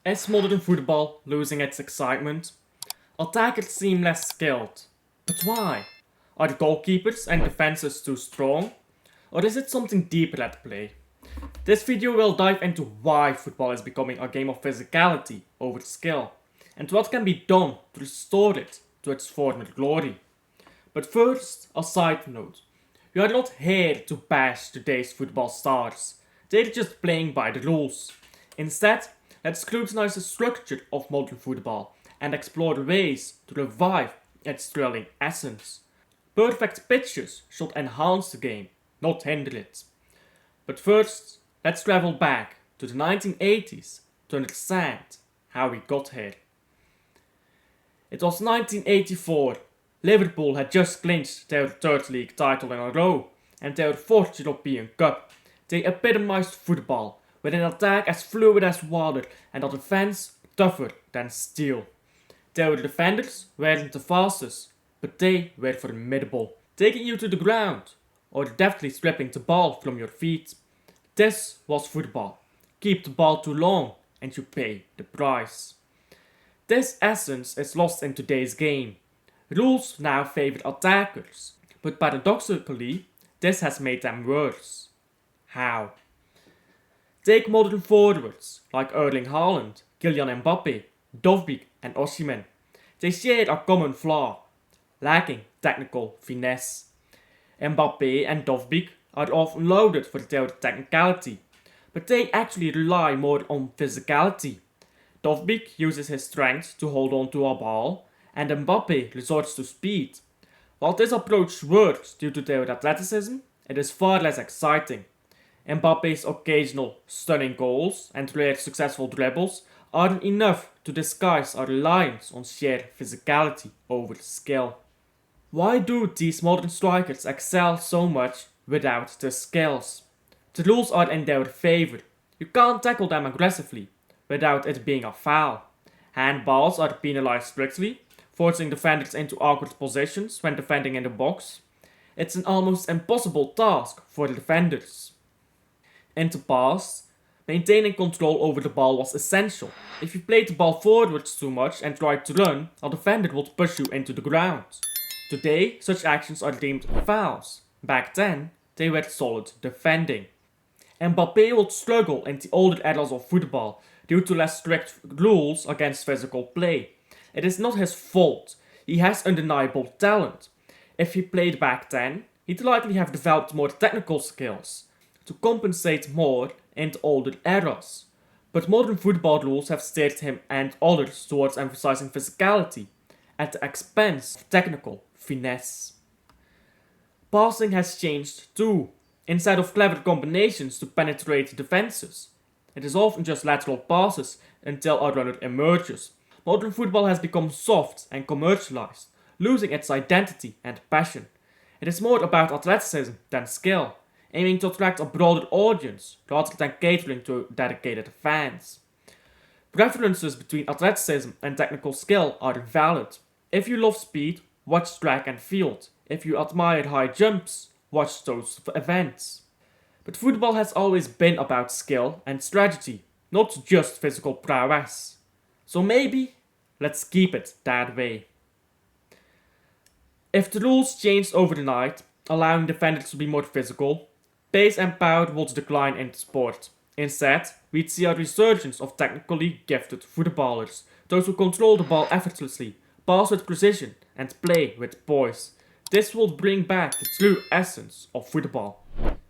Is modern football losing its excitement? Attackers seem less skilled. But why? Are the goalkeepers and defenses too strong? Or is it something deeper at play? This video will dive into why football is becoming a game of physicality over skill, and what can be done to restore it to its former glory. But first, a side note. We are not here to bash today's football stars. They're just playing by the rules. Instead, let's scrutinize the structure of modern football and explore ways to revive its thrilling essence. Perfect pitches should enhance the game, not hinder it. But first, let's travel back to the 1980s to understand how we got here. It was 1984. Liverpool had just clinched their third league title in a row and their fourth European Cup. They epitomized football, with an attack as fluid as water and a defense tougher than steel. Their defenders weren't the fastest, but they were formidable, taking you to the ground or deftly stripping the ball from your feet. This was football. Keep the ball too long and you pay the price. This essence is lost in today's game. Rules now favor attackers, but paradoxically, this has made them worse. How? Take modern forwards like Erling Haaland, Kylian Mbappe, Dovbyk and Osimhen. They share a common flaw, lacking technical finesse. Mbappe and Dovbyk are often lauded for their technicality, but they actually rely more on physicality. Dovbyk uses his strength to hold on to a ball, and Mbappe resorts to speed. While this approach works due to their athleticism, it is far less exciting. Mbappe's occasional stunning goals and rare successful dribbles aren't enough to disguise our reliance on sheer physicality over skill. Why do these modern strikers excel so much without the skills? The rules are in their favor. You can't tackle them aggressively without it being a foul. Handballs are penalized strictly, forcing defenders into awkward positions when defending in the box. It's an almost impossible task for the defenders. In the past, maintaining control over the ball was essential. If you played the ball forwards too much and tried to run, a defender would push you into the ground. Today, such actions are deemed fouls. Back then, they were solid defending. Mbappe would struggle in the older eras of football due to less strict rules against physical play. It is not his fault. He has undeniable talent. If he played back then, he'd likely have developed more technical skills to compensate more in the older eras. But modern football rules have steered him and others towards emphasizing physicality at the expense of technical finesse. Passing has changed too. Instead of clever combinations to penetrate defenses, it is often just lateral passes until a runner emerges. Modern football has become soft and commercialized, losing its identity and passion. It is more about athleticism than skill, aiming to attract a broader audience rather than catering to dedicated fans. Preferences between athleticism and technical skill are valid. If you love speed, watch track and field. If you admire high jumps, watch those events. But football has always been about skill and strategy, not just physical prowess. So maybe, let's keep it that way. If the rules changed overnight, allowing defenders to be more physical, pace and power would decline in the sport. Instead, we'd see a resurgence of technically gifted footballers, those who control the ball effortlessly, pass with precision, and play with poise. This will bring back the true essence of football.